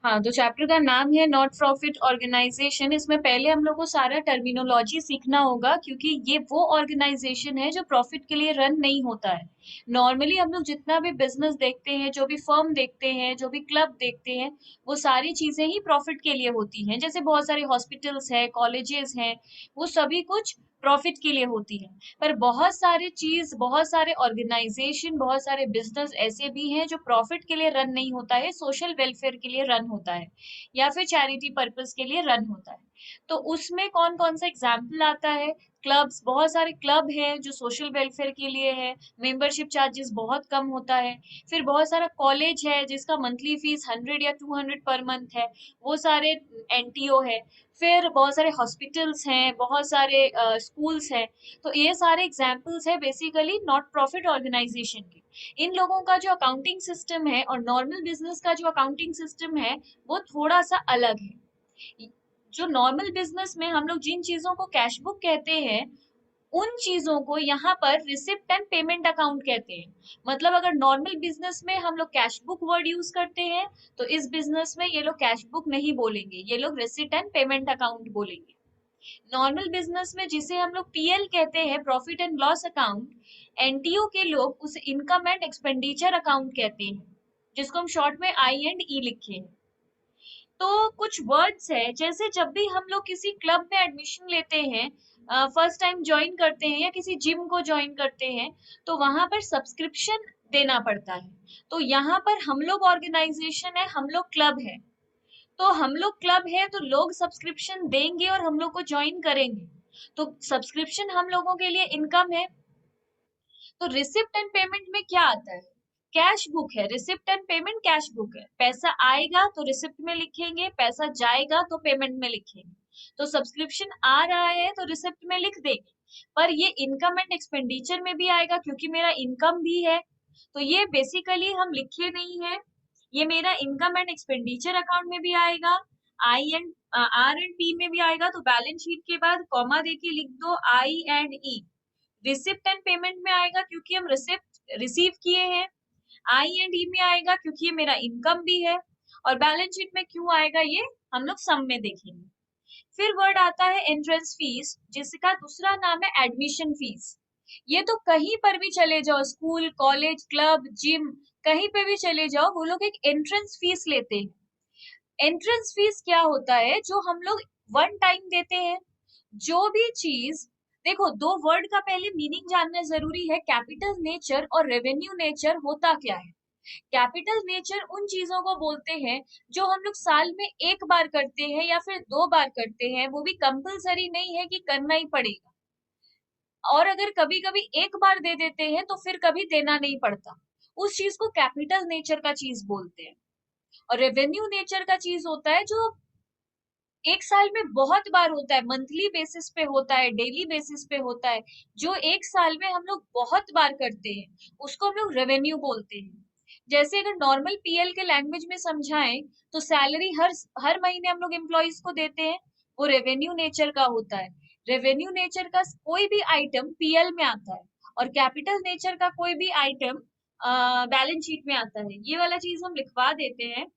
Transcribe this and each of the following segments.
हाँ, तो चैप्टर का नाम है नॉट प्रॉफिट ऑर्गेनाइजेशन। इसमें पहले हम लोग को सारा टर्मिनोलॉजी सीखना होगा, क्योंकि ये वो ऑर्गेनाइजेशन है जो प्रॉफिट के लिए रन नहीं होता है। नॉर्मली हम लोग जितना भी बिजनेस देखते हैं, जो भी फर्म देखते हैं, जो भी क्लब देखते हैं, वो सारी चीजें ही प्रॉफिट के लिए होती हैं। जैसे बहुत सारे हॉस्पिटल्स हैं, कॉलेजेस हैं, वो सभी कुछ प्रॉफिट के लिए होती है। पर बहुत सारे चीज, बहुत सारे ऑर्गेनाइजेशन, बहुत सारे बिजनेस ऐसे भी हैं जो प्रॉफिट के लिए रन नहीं होता है, सोशल वेलफेयर के लिए रन होता है या फिर चैरिटी पर्पस के लिए रन होता है। तो उसमें कौन कौन सा एग्जाम्पल आता है? क्लब्स, बहुत सारे क्लब हैं जो सोशल वेलफेयर के लिए है, मेंबरशिप चार्जेस बहुत कम होता है। फिर बहुत सारा कॉलेज है जिसका मंथली फीस 100 या 200 पर मंथ है, वो सारे एनटीओ है। फिर बहुत सारे हॉस्पिटल्स हैं, बहुत सारे स्कूल्स हैं। तो ये सारे एग्जाम्पल्स है बेसिकली नॉट प्रॉफिट ऑर्गेनाइजेशन के। इन लोगों का जो अकाउंटिंग सिस्टम है और नॉर्मल बिजनेस का जो अकाउंटिंग सिस्टम है, वो थोड़ा सा अलग है। जो नॉर्मल बिजनेस में हम लोग जिन चीजों को कैश बुक कहते हैं, उन चीजों को यहाँ पर रिसिप्ट एंड पेमेंट अकाउंट कहते हैं। मतलब अगर नॉर्मल बिजनेस में हम लोग कैश बुक वर्ड यूज करते हैं, तो इस बिजनेस में ये लोग कैश बुक नहीं बोलेंगे, ये लोग रिसिप्ट एंड पेमेंट अकाउंट बोलेंगे। नॉर्मल बिजनेस में जिसे हम लोग पीएल कहते हैं, profit and loss account, NTO के लोग उसे इनकम एंड एक्सपेंडिचर अकाउंट कहते हैं, जिसको हम शॉर्ट में आई एंड ई लिखे हैं। तो कुछ वर्ड्स है, जैसे जब भी हम लोग किसी क्लब में एडमिशन लेते हैं, फर्स्ट टाइम ज्वाइन करते हैं या किसी जिम को ज्वाइन करते हैं, तो वहां पर सब्सक्रिप्शन देना पड़ता है। तो यहाँ पर हम लोग ऑर्गेनाइजेशन है, हम लोग क्लब है। तो हम लोग क्लब है तो लोग सब्सक्रिप्शन देंगे और हम लोग को ज्वाइन करेंगे। तो सब्सक्रिप्शन हम लोगों के लिए इनकम है। तो रिसिप्ट एंड पेमेंट में क्या आता है? कैश बुक है, receipt and payment cash book है। पैसा आएगा तो रिसिप्ट में लिखेंगे, पैसा जाएगा तो पेमेंट में लिखेंगे। तो सब्सक्रिप्शन आ रहा है तो रिसिप्ट में लिख देंगे, पर ये इनकम एंड एक्सपेंडिचर में भी आएगा क्योंकि मेरा इनकम भी है। तो ये बेसिकली हम लिखे नहीं है, ये मेरा इनकम एंड एक्सपेंडिचर अकाउंट में भी आएगा, आई एंड आर एंड पी में भी आएगा। तो बैलेंस शीट के बाद कॉमा देके लिख दो I and E. Receipt and payment में आएगा क्योंकि हम रिसिप्ट रिसीव किए हैं। आई एंड ई में आएगा क्योंकि ये मेरा इनकम भी है। और बैलेंस शीट में क्यों आएगा, ये हम लोग सम में देखेंगे। फिर वर्ड आता है एंट्रेंस फीस, जिसका दूसरा नाम है एडमिशन फीस। ये तो कहीं पर भी चले जाओ, स्कूल, कॉलेज, क्लब, जिम, कहीं पे भी चले जाओ, वो लोग एक एंट्रेंस फीस लेते हैं। एंट्रेंस फीस क्या होता है? जो हम लोग वन टाइम देते हैं। जो भी चीज, देखो, दो वर्ड का पहले मीनिंग जानना जरूरी है। कैपिटल नेचर और रेवेन्यू नेचर होता क्या है? कैपिटल नेचर उन चीजों को बोलते हैं जो हम लोग साल में एक बार करते हैं या फिर दो बार करते हैं, वो भी कंपलसरी नहीं है कि करना ही पड़ेगा। और अगर कभी कभी एक बार दे देते हैं तो फिर कभी देना नहीं पड़ता। उस चीज को कैपिटल नेचर का चीज बोलते हैं। और रेवेन्यू नेचर का चीज होता है जो एक साल में बहुत बार होता है, मंथली बेसिस पे होता है, डेली बेसिस पे होता है। जो एक साल में हम लोग बहुत बार करते हैं, उसको हम लोग रेवेन्यू बोलते हैं। जैसे अगर नॉर्मल पीएल के लैंग्वेज में समझाएं, तो सैलरी हर हर महीने हम लोग एम्प्लॉइज को देते हैं, वो रेवेन्यू नेचर का होता है। रेवेन्यू नेचर का कोई भी आइटम पीएल में आता है, और कैपिटल नेचर का कोई भी आइटम बैलेंस शीट में आता है। ये वाला चीज हम लिखवा देते हैं।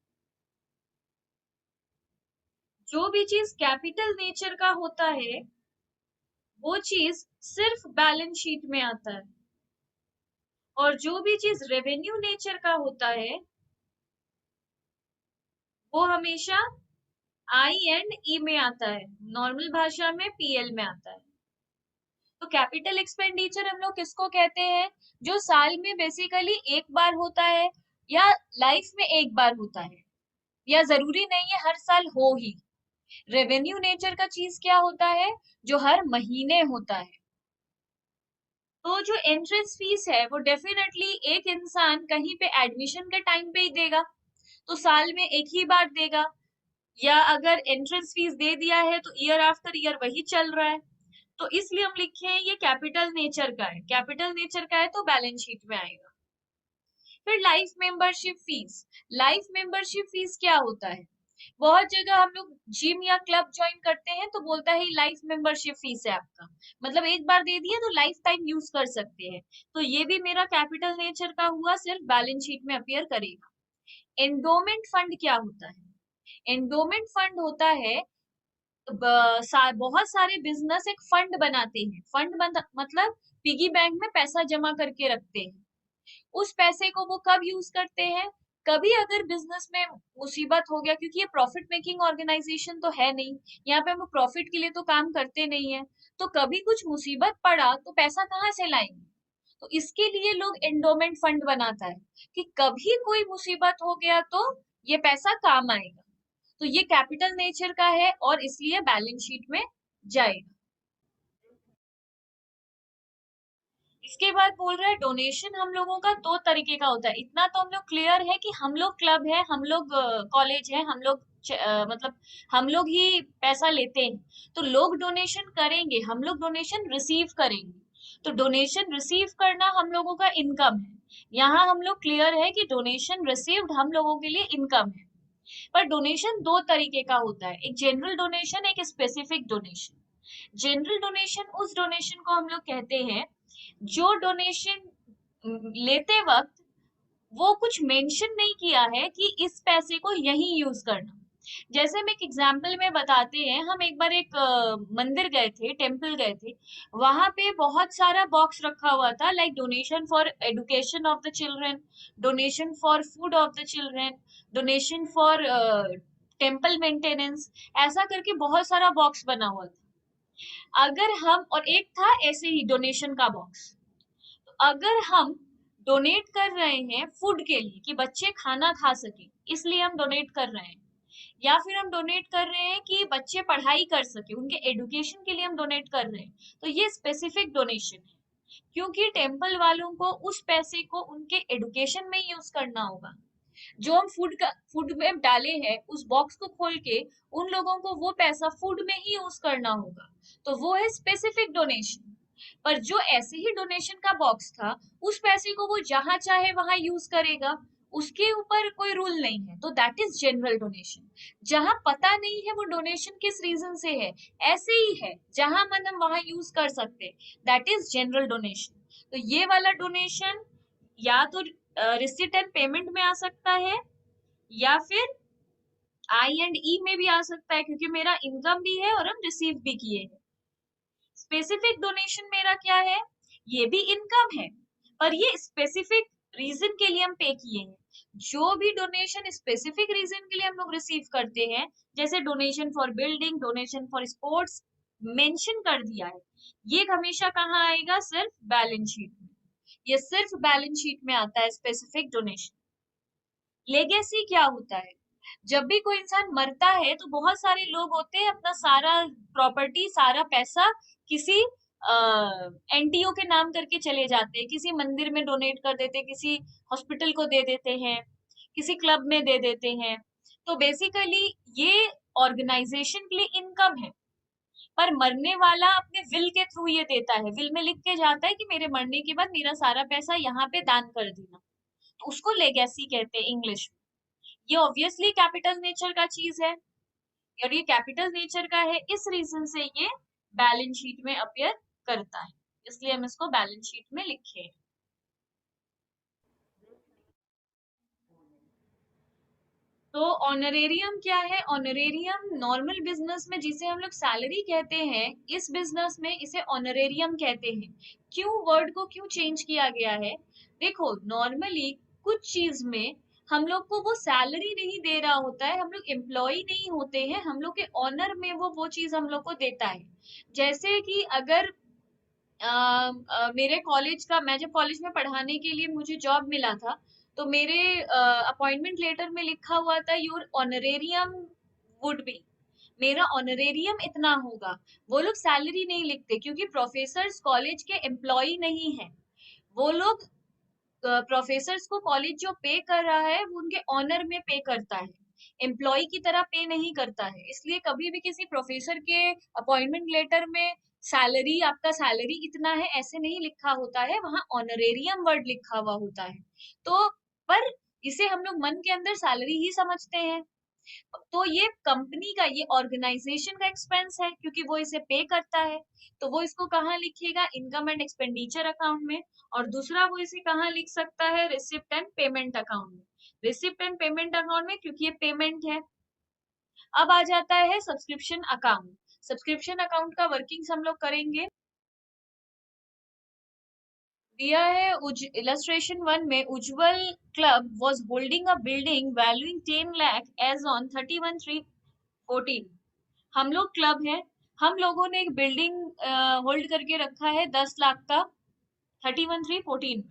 जो भी चीज कैपिटल नेचर का होता है, वो चीज सिर्फ बैलेंस शीट में आता है। और जो भी चीज रेवेन्यू नेचर का होता है, वो हमेशा आई एंड ई में आता है, नॉर्मल भाषा में पीएल में आता है। तो कैपिटल एक्सपेंडिचर हम लोग किसको कहते हैं? जो साल में बेसिकली एक बार होता है, या लाइफ में एक बार होता है, या जरूरी नहीं है हर साल हो ही। रेवेन्यू नेचर का चीज क्या होता है? जो हर महीने होता है। तो जो एंट्रेंस फीस है, वो डेफिनेटली एक इंसान कहीं पे एडमिशन के टाइम पे ही देगा, तो साल में एक ही बार देगा। या अगर एंट्रेंस फीस दे दिया है तो ईयर आफ्टर ईयर वही चल रहा है। तो इसलिए हम लिखे हैं ये कैपिटल नेचर का है। कैपिटल नेचर का है तो बैलेंस शीट में आएगा। फिर life membership fees. Life membership fees क्या होता है? बहुत जगह हम लोग जिम या क्लब ज्वाइन करते हैं तो बोलता है लाइफ मेंबरशिप फीस है आपका, मतलब एक बार दे दिया तो लाइफ टाइम यूज कर सकते हैं। तो ये भी मेरा कैपिटल नेचर का हुआ, सिर्फ बैलेंस शीट में अपीयर करेगा। एंडोमेंट फंड क्या होता है? एंडोमेंट फंड होता है, बहुत सारे बिजनेस एक फंड बनाते हैं। मतलब पिगी बैंक में पैसा जमा करके रखते हैं। उस पैसे को वो कब यूज करते हैं? कभी अगर बिजनेस में मुसीबत हो गया, क्योंकि ये प्रॉफिट मेकिंग ऑर्गेनाइजेशन तो है नहीं, यहाँ पे हम प्रॉफिट के लिए तो काम करते नहीं है। तो कभी कुछ मुसीबत पड़ा तो पैसा कहाँ से लाएंगे? तो इसके लिए लोग एंडोमेंट फंड बनाता है कि कभी कोई मुसीबत हो गया तो ये पैसा काम आएगा। तो ये कैपिटल नेचर का है और इसलिए बैलेंस शीट में जाएगा। इसके बाद बोल रहा है डोनेशन हम लोगों का दो तरीके का होता है। इतना तो हम लोग क्लियर है कि हम लोग क्लब है, हम लोग कॉलेज है, हम लोग मतलब हम लोग ही पैसा लेते हैं। तो लोग डोनेशन करेंगे, हम लोग डोनेशन रिसीव करेंगे। तो डोनेशन रिसीव करना हम लोगों का इनकम है। यहाँ हम लोग क्लियर है कि डोनेशन रिसीव्ड हम लोगों के लिए इनकम है। पर डोनेशन दो तरीके का होता है, एक जनरल डोनेशन, एक स्पेसिफिक डोनेशन। जनरल डोनेशन उस डोनेशन को हम लोग कहते हैं जो डोनेशन लेते वक्त वो कुछ मेंशन नहीं किया है कि इस पैसे को यही यूज करना। जैसे हम एक एग्जाम्पल में बताते हैं, हम एक बार एक मंदिर गए थे, टेम्पल गए थे। वहां पे बहुत सारा बॉक्स रखा हुआ था, like donation for education of the children, donation for food of the children, donation for temple maintenance, ऐसा करके बहुत सारा बॉक्स बना हुआ था। अगर हम, और एक था ऐसे ही डोनेशन का बॉक्स, अगर हम डोनेट कर रहे हैं फूड के लिए कि बच्चे खाना खा सके, इसलिए हम डोनेट कर रहे हैं, या फिर हम डोनेट कर रहे हैं कि बच्चे पढ़ाई कर सके, उनके एजुकेशन के लिए हम डोनेट कर रहे हैं, तो ये स्पेसिफिक डोनेशन है। क्योंकि टेम्पल वालों को उस पैसे को उनके एजुकेशन में यूज करना होगा। जो हम फूड में डाले हैं उस बॉक्स को खोल के उन लोगों को वो पैसा फूड में ही यूज करना होगा। तो वो है स्पेसिफिक डोनेशन। पर जो ऐसे ही डोनेशन का बॉक्स था, उस पैसे को वो जहां चाहे वहां यूज करेगा, उसके ऊपर कोई रूल नहीं है, तो दैट इज जनरल डोनेशन। जहां पता नहीं है वो डोनेशन किस रीजन से है, ऐसे ही है, जहां मन हम वहां यूज कर सकते, दैट इज जनरल डोनेशन। तो ये वाला डोनेशन या तो रिसिट एंड पेमेंट में आ सकता है, या फिर आई एंड ई में भी आ सकता है, क्योंकि मेरा इनकम भी है और हम रिसीव भी किए हैं। स्पेसिफिक डोनेशन मेरा क्या है? ये भी इनकम है, पर ये स्पेसिफिक रीजन के लिए हम पे किए हैं। जो भी डोनेशन स्पेसिफिक रीजन के लिए हम लोग रिसीव करते हैं, जैसे donation for building, donation for sports, mention कर दिया है, ये हमेशा कहाँ आएगा? सिर्फ बैलेंस शीट में। ये सिर्फ बैलेंस शीट में आता है स्पेसिफिक डोनेशन। लेगेसी क्या होता है? जब भी कोई इंसान मरता है तो बहुत सारे लोग होते हैं, अपना सारा प्रॉपर्टी, सारा पैसा किसी एनटीओ के नाम करके चले जाते हैं, किसी मंदिर में डोनेट कर देते हैं, किसी हॉस्पिटल को दे देते हैं, किसी क्लब में दे देते हैं। तो बेसिकली ये ऑर्गेनाइजेशन के लिए इनकम है। पर मरने वाला अपने विल के थ्रू ये देता है, विल में लिख के जाता है कि मेरे मरने के बाद मेरा सारा पैसा यहाँ पे दान कर देना। तो उसको लेगेसी कहते हैं इंग्लिश में। ये ऑब्वियसली कैपिटल नेचर का चीज है, और ये कैपिटल नेचर का है, इस रीजन से ये बैलेंस शीट में अपीयर करता है, इसलिए हम इसको बैलेंस शीट में लिखे हैं। तो ऑनरेरियम क्या है? ऑनरेरियम नॉर्मल बिजनेस में जिसे हम लोग सैलरी कहते हैं, इस बिजनेस में इसे ऑनरेरियम कहते हैं। क्यों वर्ड को क्यों चेंज किया गया है? देखो, नॉर्मली कुछ चीज में हम लोग को वो सैलरी नहीं दे रहा होता है, हम लोग एम्प्लॉय नहीं होते हैं, हम लोग के ऑनर में वो चीज हम लोग को देता है। जैसे कि अगर मेरे कॉलेज का, मैं जब कॉलेज में पढ़ाने के लिए मुझे जॉब मिला था, तो मेरे अपॉइंटमेंट लेटर में लिखा हुआ था योर ऑनरेरियम वुड बी, मेरा ऑनरेरियम इतना होगा। वो लोग सैलरी नहीं लिखते, क्योंकि प्रोफेसर्स कॉलेज के एम्प्लॉय नहीं है। वो लोग, प्रोफेसर्स को कॉलेज जो पे कर रहा है वो उनके ऑनर में पे करता है, एम्प्लॉय की तरह पे नहीं करता है। इसलिए कभी भी किसी प्रोफेसर के अपॉइंटमेंट लेटर में सैलरी, आपका सैलरी इतना है, ऐसे नहीं लिखा होता है, वहां ऑनरेरियम वर्ड लिखा हुआ होता है। तो पर इसे हम लोग मन के अंदर सैलरी ही समझते हैं। तो ये कंपनी का, ये ऑर्गेनाइजेशन का एक्सपेंस है, क्योंकि वो इसे पे करता है। तो वो इसको कहाँ लिखेगा? इनकम एंड एक्सपेंडिचर अकाउंट में। और दूसरा वो इसे कहाँ लिख सकता है? रिसिप्ट एंड पेमेंट अकाउंट में। रिसिप्ट एंड पेमेंट अकाउंट में, क्योंकि ये पेमेंट है। अब आ जाता है सब्सक्रिप्शन अकाउंट। सब्सक्रिप्शन अकाउंट का वर्किंग्स हम लोग करेंगे। दिया है इलस्ट्रेशन 1 में, Ujjwal club was holding a building valuing 10 lakh as on 31/3/14। हम लोग क्लब हैं, हम लोगों ने एक बिल्डिंग होल्ड करके रखा है 10 लाख का 31/3/14।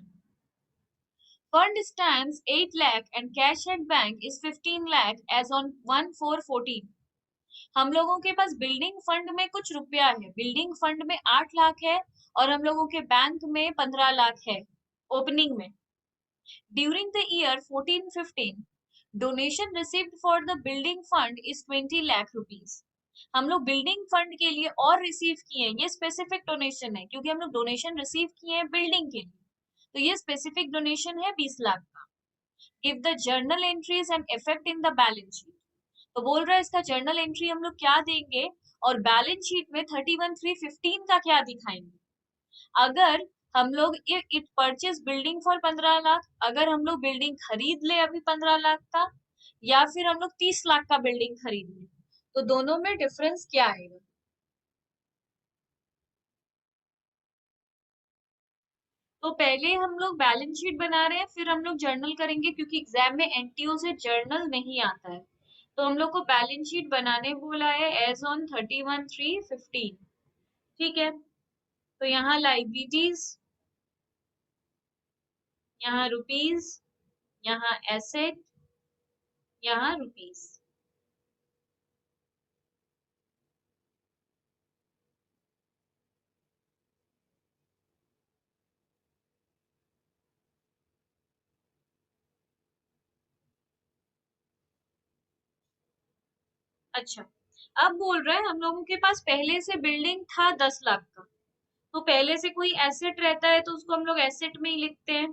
Fund stands 8 lakh and cash at bank is 15 lakh as on 1/4/14। हम लोगों के पास बिल्डिंग फंड में कुछ रुपया है, बिल्डिंग फंड में 8 लाख है और हम लोगों के बैंक में 15 लाख है ओपनिंग में। During the year 14-15 donation received for the building fund is 20 lakh rupees. हम लोग बिल्डिंग फंड के लिए और रिसीव किए, ये स्पेसिफिक डोनेशन है क्योंकि हम लोग डोनेशन रिसीव किए हैं बिल्डिंग के लिए, तो ये स्पेसिफिक डोनेशन है 20 लाख का। Give the journal entries and effect in the balance sheet. तो बोल रहा है इसका जर्नल एंट्री हम लोग क्या देंगे और बैलेंस शीट में 31/3/15 का क्या दिखाएंगे। अगर हम लोग it purchase building for 15 lakh, अगर हम लोग बिल्डिंग खरीद ले अभी 15 लाख का, या फिर हम लोग 30 लाख का बिल्डिंग खरीद ले, तो दोनों में डिफरेंस क्या आएगा। तो पहले हम लोग बैलेंस शीट बना रहे हैं, फिर हम लोग जर्नल करेंगे क्योंकि एग्जाम में एनटीओ से जर्नल नहीं आता है। तो हम लोग को बैलेंस शीट बनाने बोला है एज ऑन 31/3/15। ठीक है, तो यहाँ लाइबिलिटीज, यहाँ रुपीज, यहाँ एसेट, यहाँ रुपीज। अच्छा, अब बोल रहे हैं हम लोगों के पास पहले से बिल्डिंग था 10 लाख का, तो पहले से कोई एसेट रहता है तो उसको हम लोग एसेट में ही लिखते हैं।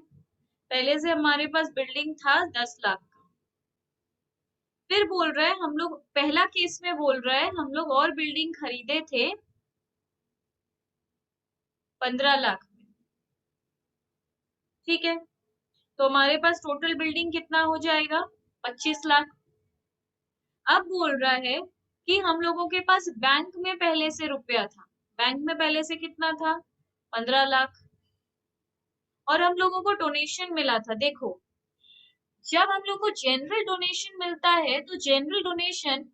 पहले से हमारे पास बिल्डिंग था 10 लाख का। फिर बोल रहा है हम लोग, पहला केस में बोल रहा है हम लोग और बिल्डिंग खरीदे थे 15 लाख में। ठीक है, तो हमारे पास टोटल बिल्डिंग कितना हो जाएगा, 25 लाख। अब बोल रहा है कि हम लोगों के पास बैंक में पहले से रुपया था, बैंक में पहले से कितना था, 15 लाख। और हम लोगों को डोनेशन मिला था। देखो, जब हम लोग को जनरल डोनेशन मिलता है तो general donation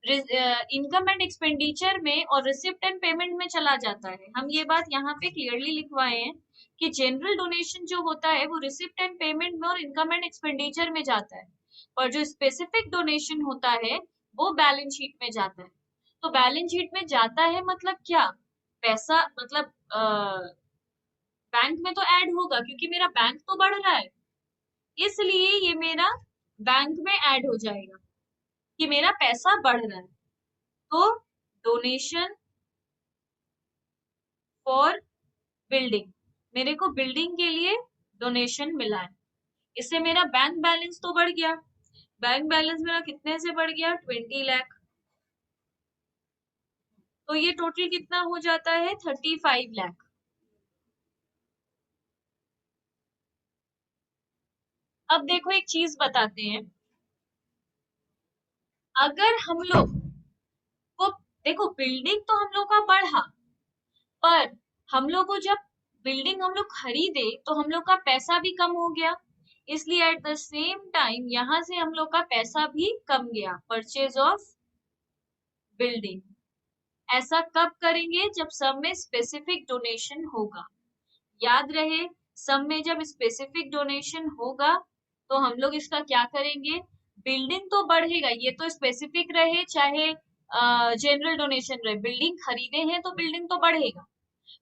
income and expenditure में और रिसिप्ट एंड पेमेंट में चला जाता है। हम ये बात यहाँ पे क्लियरली लिखवाए हैं कि जनरल डोनेशन जो होता है वो रिसिप्ट एंड पेमेंट में और इनकम एंड एक्सपेंडिचर में जाता है, और जो स्पेसिफिक डोनेशन होता है वो बैलेंस शीट में जाता है। तो बैलेंस शीट में जाता है मतलब क्या, पैसा मतलब बैंक में तो ऐड होगा क्योंकि मेरा बैंक तो बढ़ रहा है, इसलिए ये मेरा बैंक में ऐड हो जाएगा कि मेरा पैसा बढ़ रहा है। तो डोनेशन फॉर बिल्डिंग, मेरे को बिल्डिंग के लिए डोनेशन मिला है, इससे मेरा बैंक बैलेंस तो बढ़ गया। बैंक बैलेंस मेरा कितने से बढ़ गया, 20 लाख। तो ये टोटल कितना हो जाता है, 35 लाख। अब देखो एक चीज बताते हैं, अगर हम लोग को, देखो बिल्डिंग तो हम लोग का बढ़ा, पर हम लोग को जब बिल्डिंग हम लोग खरीदे तो हम लोग का पैसा भी कम हो गया, इसलिए एट द सेम टाइम यहाँ से हम लोग का पैसा भी कम गया, परचेज ऑफ बिल्डिंग। ऐसा कब करेंगे, जब सब में स्पेसिफिक डोनेशन होगा। याद रहे, सब में जब स्पेसिफिक डोनेशन होगा तो हम लोग इसका क्या करेंगे, बिल्डिंग तो बढ़ेगा, ये तो स्पेसिफिक रहे चाहे जनरल डोनेशन रहे, बिल्डिंग खरीदे हैं तो बिल्डिंग तो बढ़ेगा।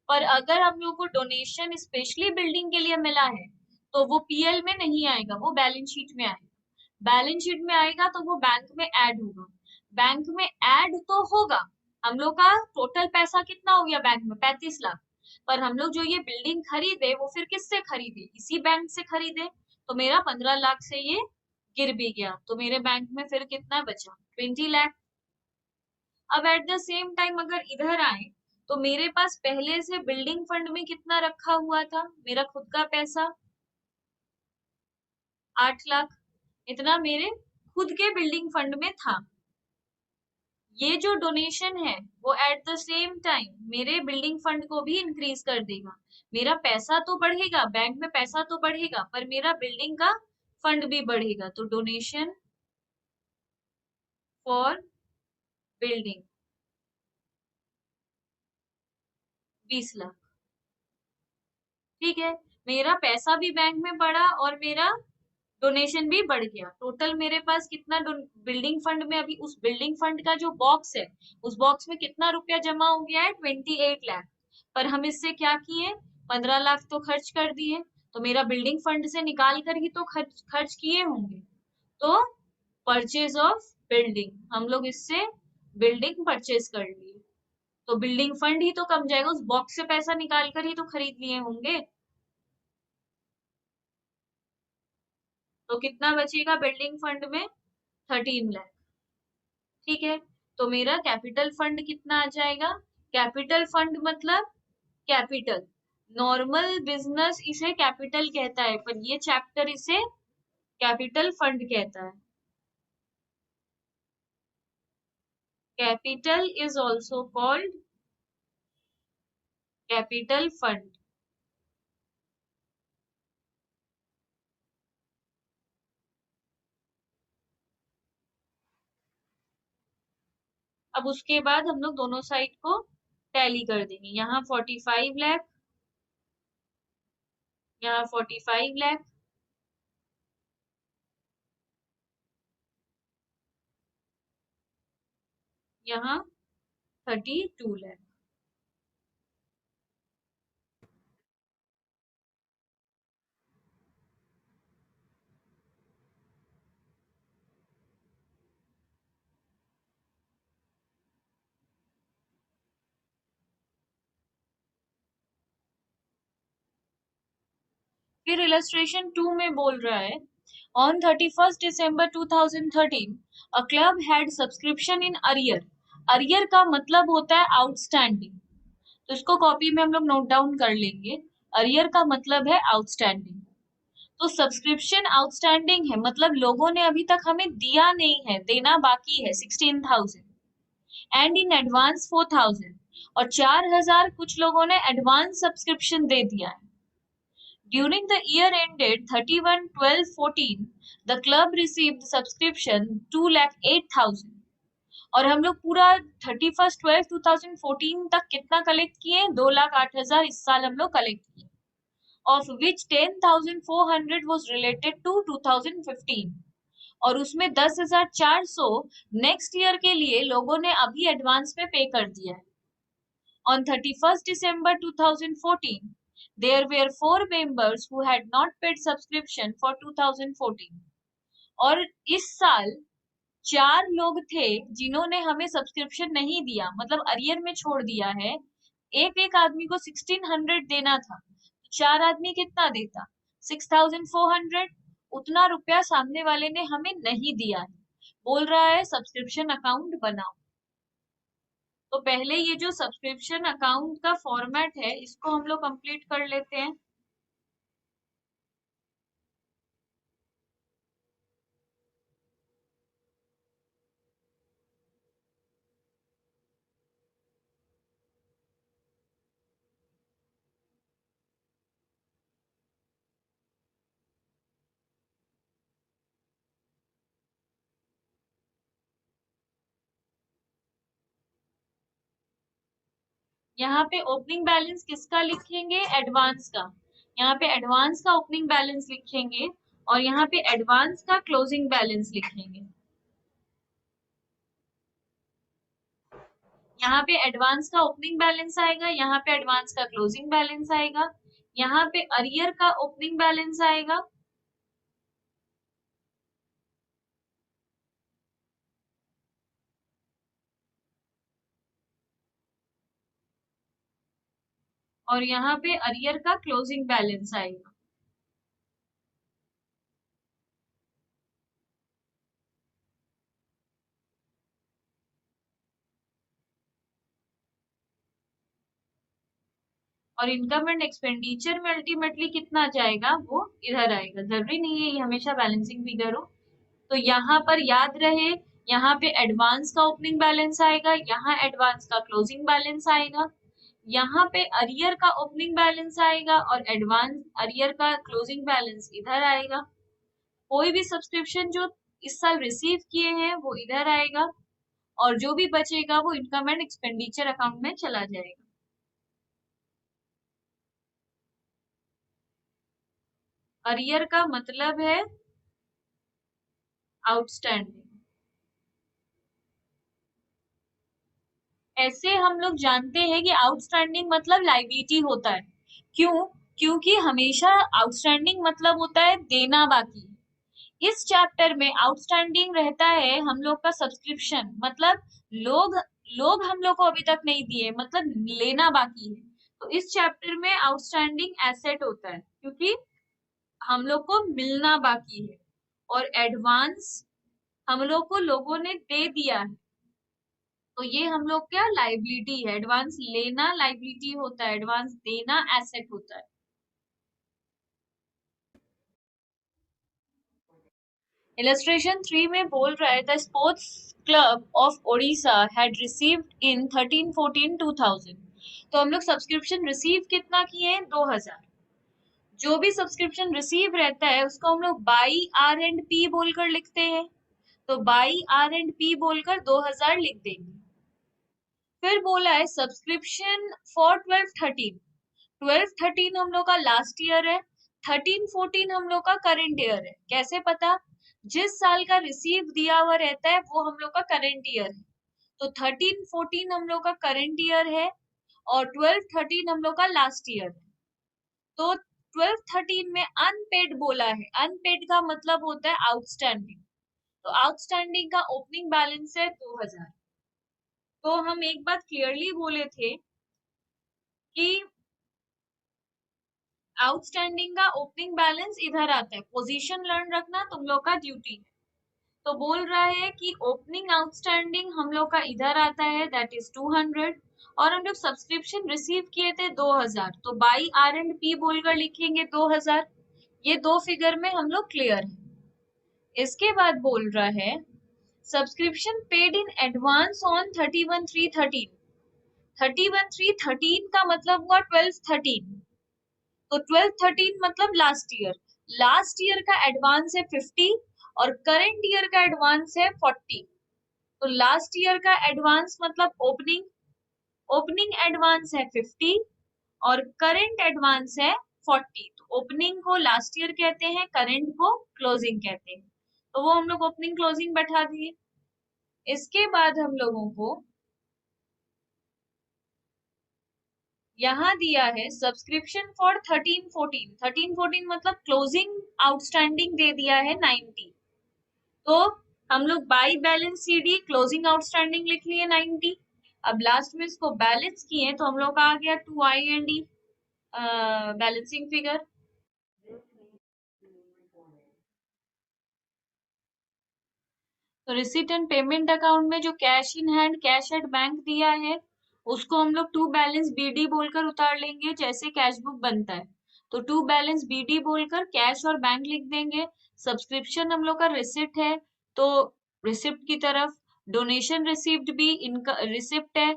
पर अगर हम लोग को डोनेशन स्पेशली बिल्डिंग के लिए मिला है तो वो पीएल में नहीं आएगा, वो बैलेंस शीट में आएगा। बैलेंस शीट में आएगा तो वो बैंक में ऐड होगा। बैंक में ऐड तो होगा, हम लोग का टोटल पैसा कितना हो गया बैंक में, 35 लाख। पर हम लोग जो ये बिल्डिंग खरीदे वो फिर किससे खरीदे, इसी बैंक से खरीदे, तो मेरा 15 लाख से ये गिर भी गया, तो मेरे बैंक में फिर कितना बचा, 20 लाख। अब एट द सेम टाइम अगर इधर आए तो मेरे पास पहले से बिल्डिंग फंड में कितना रखा हुआ था, मेरा खुद का पैसा 8 लाख, इतना मेरे खुद के बिल्डिंग फंड में था। ये जो डोनेशन है वो एट द सेम टाइम मेरे बिल्डिंग फंड को भी इंक्रीज कर देगा। मेरा पैसा तो बढ़ेगा, बैंक में पैसा तो बढ़ेगा, पर मेरा बिल्डिंग का फंड भी बढ़ेगा। तो डोनेशन फॉर बिल्डिंग 20 लाख। ठीक है, मेरा पैसा भी बैंक में बढ़ा और मेरा डोनेशन भी बढ़ गया। टोटल मेरे पास कितना बिल्डिंग फंड में, अभी उस बिल्डिंग फंड का जो बॉक्स है उस बॉक्स में कितना रुपया जमा हो गया है, 28 लाख। पर हम इससे क्या किए, 15 लाख तो खर्च कर दिए। तो मेरा बिल्डिंग फंड से निकाल कर ही तो खर्च खर्च किए होंगे। तो परचेज ऑफ बिल्डिंग, हम लोग इससे बिल्डिंग परचेज कर लिए। तो बिल्डिंग फंड ही तो कम जाएगा, उस बॉक्स से पैसा निकाल कर ही तो खरीद लिए होंगे। तो कितना बचेगा बिल्डिंग फंड में, 13 लाख। ठीक है, तो मेरा कैपिटल फंड कितना आ जाएगा। कैपिटल फंड मतलब कैपिटल, नॉर्मल बिजनेस इसे कैपिटल कहता है, पर ये चैप्टर इसे कैपिटल फंड कहता है। Capital is also called capital fund. अब उसके बाद हम लोग दोनों साइड को टैली कर देंगे। यहाँ 45 लाख, यहाँ 45 लाख, यहाँ 32 लाख। फिर इलस्ट्रेशन 2 में बोल रहा है, on 31 December 2013 a club had subscription in arrear. Arrear का मतलब होता है आउटस्टैंडिंग, तो इसको कॉपी में हम लोग नोट डाउन कर लेंगे। अरियर का मतलब है आउटस्टैंडिंग। तो सब्सक्रिप्शन आउटस्टैंडिंग है, मतलब लोगों ने अभी तक हमें दिया नहीं है, देना बाकी है 16,000, एंड इन एडवांस 4,000, और 4,000 कुछ लोगों ने एडवांस सब्सक्रिप्शन दे दिया है। During the year ended 31/12/14, the club received subscription 2,08,000। और हम लोग पूरा 31/12/2014 तक कितना कलेक्ट किए, 2,08,000 इस साल हम लोग कलेक्ट किए। Of which 10,400 was related to 2015, और उसमें 10,400 नेक्स्ट ईयर के लिए लोगों ने अभी एडवांस में पे कर दिया है। On 31st December 2014, there were 4 members who had not paid subscription for 2014। और इस साल 4 लोग थे जिन्होंने हमें सब्सक्रिप्शन नहीं दिया, मतलब अरियर में छोड़ दिया है। एक एक आदमी को 1600 देना था, 4 आदमी कितना देता, 6400। उतना रुपया सामने वाले ने हमें नहीं दिया है, बोल रहा है सब्सक्रिप्शन अकाउंट बनाओ। तो पहले ये जो सब्सक्रिप्शन अकाउंट का फॉर्मेट है इसको हम लोग कंप्लीट कर लेते हैं। यहाँ पे ओपनिंग बैलेंस किसका लिखेंगे, एडवांस का। यहाँ पे एडवांस का ओपनिंग बैलेंस लिखेंगे और यहाँ पे एडवांस का क्लोजिंग बैलेंस लिखेंगे। यहाँ पे एडवांस का ओपनिंग बैलेंस आएगा, यहाँ पे एडवांस का क्लोजिंग बैलेंस आएगा, यहाँ पे अरियर का ओपनिंग बैलेंस आएगा, और यहाँ पे अरियर का क्लोजिंग बैलेंस आएगा। और इनकम एंड एक्सपेंडिचर में अल्टीमेटली कितना जाएगा वो इधर आएगा। जरूरी नहीं है ये हमेशा बैलेंसिंग फिगर हो। तो यहाँ पर याद रहे यहाँ पे एडवांस का ओपनिंग बैलेंस आएगा, यहाँ एडवांस का क्लोजिंग बैलेंस आएगा, यहाँ पे अरियर का ओपनिंग बैलेंस आएगा और एडवांस अरियर का क्लोजिंग बैलेंस इधर आएगा। कोई भी सब्सक्रिप्शन जो इस साल रिसीव किए हैं वो इधर आएगा और जो भी बचेगा वो इनकम एंड एक्सपेंडिचर अकाउंट में चला जाएगा। अरियर का मतलब है आउटस्टैंडिंग। ऐसे हम लोग जानते हैं कि आउटस्टैंडिंग मतलब लायबिलिटी होता है। क्यों? क्योंकि हमेशा आउटस्टैंडिंग मतलब होता है देना बाकी। इस चैप्टर में आउटस्टैंडिंग रहता है हम लोग का सब्सक्रिप्शन, मतलब लोग लोग हम लोग को अभी तक नहीं दिए, मतलब लेना बाकी है। तो इस चैप्टर में आउटस्टैंडिंग एसेट होता है क्योंकि हम लोग को मिलना बाकी है, और एडवांस हम लोग को लोगों ने दे दिया है, तो ये हम लोग क्या लाइबिलिटी है। एडवांस लेना लाइबिलिटी होता है, एडवांस देना एसेट होता है। इलस्ट्रेशन 3 में बोल रहा है the sports club of Odisha had received in 13-14-2000। तो हम लोग सब्सक्रिप्शन रिसीव कितना किए हैं? 2000। जो भी सब्सक्रिप्शन रिसीव रहता है उसको हम लोग बाई आर एंड पी बोलकर लिखते हैं, तो बाई आर एंड पी बोलकर 2000 लिख देंगे। फिर बोला है सब्सक्रिप्शन फॉर 12-13। 12-13 हम लोग का लास्ट ईयर है, 13-14 हम लोग का करंट ईयर है। कैसे पता? जिस साल का रिसीव दिया हुआ रहता है वो हम लोग का करंट ईयर है। तो 13-14 हम लोग का करंट ईयर है और 12-13 हम लोग का लास्ट ईयर है। तो 12-13 में अनपेड बोला है, अनपेड का मतलब होता है आउटस्टैंडिंग। तो आउटस्टैंडिंग का ओपनिंग बैलेंस है 2000। तो हम एक बात क्लियरली बोले थे कि आउटस्टैंडिंग का ओपनिंग बैलेंस इधर आता है। पोजीशन लर्न रखना तुम लोग का ड्यूटी है। तो बोल रहा है कि ओपनिंग आउटस्टैंडिंग हम लोग का इधर आता है, दैट इज 200, और हम लोग सब्सक्रिप्शन रिसीव किए थे 2000, तो बाई आर एंड पी बोलकर लिखेंगे 2000। ये दो फिगर में हम लोग क्लियर है। इसके बाद बोल रहा है subscription paid in advance on 31/3/13। 31/3/13 का मतलब हुआ 12/13। तो 12/13 मतलब लास्ट ईयर। लास्ट ईयर का एडवांस है 50 और करंट ईयर का एडवांस है 40। तो लास्ट ईयर का एडवांस मतलब ओपनिंग, ओपनिंग एडवांस है 50 और करंट एडवांस है 40। तो ओपनिंग को लास्ट ईयर कहते हैं, करंट को क्लोजिंग कहते हैं। तो वो हम लोग ओपनिंग क्लोजिंग बैठा दिए। इसके बाद हम लोगों को यहाँ दिया है सब्सक्रिप्शन फॉर 13-14। 13-14 मतलब क्लोजिंग आउटस्टैंडिंग दे दिया है 90। तो हम लोग by balance CD closing outstanding लिख लिए 90। अब लास्ट में इसको बैलेंस किए तो हम लोग का आ गया 2I&E बैलेंसिंग फिगर। तो रिसीट एंड पेमेंट अकाउंट में जो cash in hand cash at bank दिया है उसको हम लोग टू बैलेंस बीडी बोलकर उतार लेंगे, जैसे कैश बुक बनता है। तो टू बैलेंस बीडी बोलकर कैश और बैंक लिख देंगे। सब्सक्रिप्शन हम लोग का रिसिप्ट है, तो रिसिप्ट की तरफ, डोनेशन रिसिप्ट भी इनका रिसिप्ट है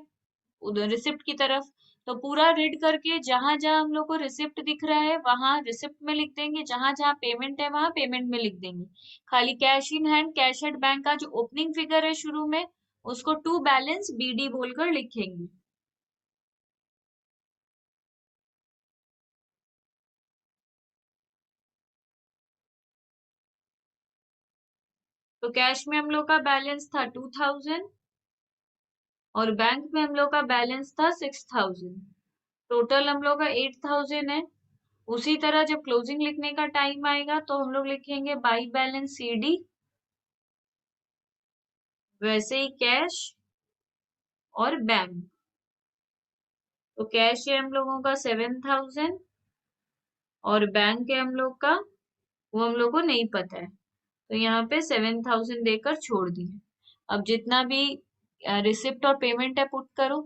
उधर रिसिप्ट की तरफ। तो पूरा रीड करके जहां जहां हम लोग को रिसिप्ट दिख रहा है वहां रिसिप्ट में लिख देंगे, जहां जहां पेमेंट है वहां पेमेंट में लिख देंगे। खाली cash in hand cash at bank का जो ओपनिंग फिगर है शुरू में उसको टू बैलेंस बीडी बोलकर लिखेंगे। तो कैश में हम लोग का बैलेंस था 2000 और बैंक में हम लोग का बैलेंस था 6000। टोटल हम लोग का 8000 है। उसी तरह जब क्लोजिंग लिखने का टाइम आएगा तो हम लोग लिखेंगे बाई बैलेंस सीडी, वैसे ही कैश और बैंक। तो कैश है हम लोगों का 7000 और बैंक है हम लोग का, वो हम लोग को नहीं पता है, तो यहाँ पे 7000 देकर छोड़ दिए। अब जितना भी रिसिप्ट और पेमेंट है पुट करो।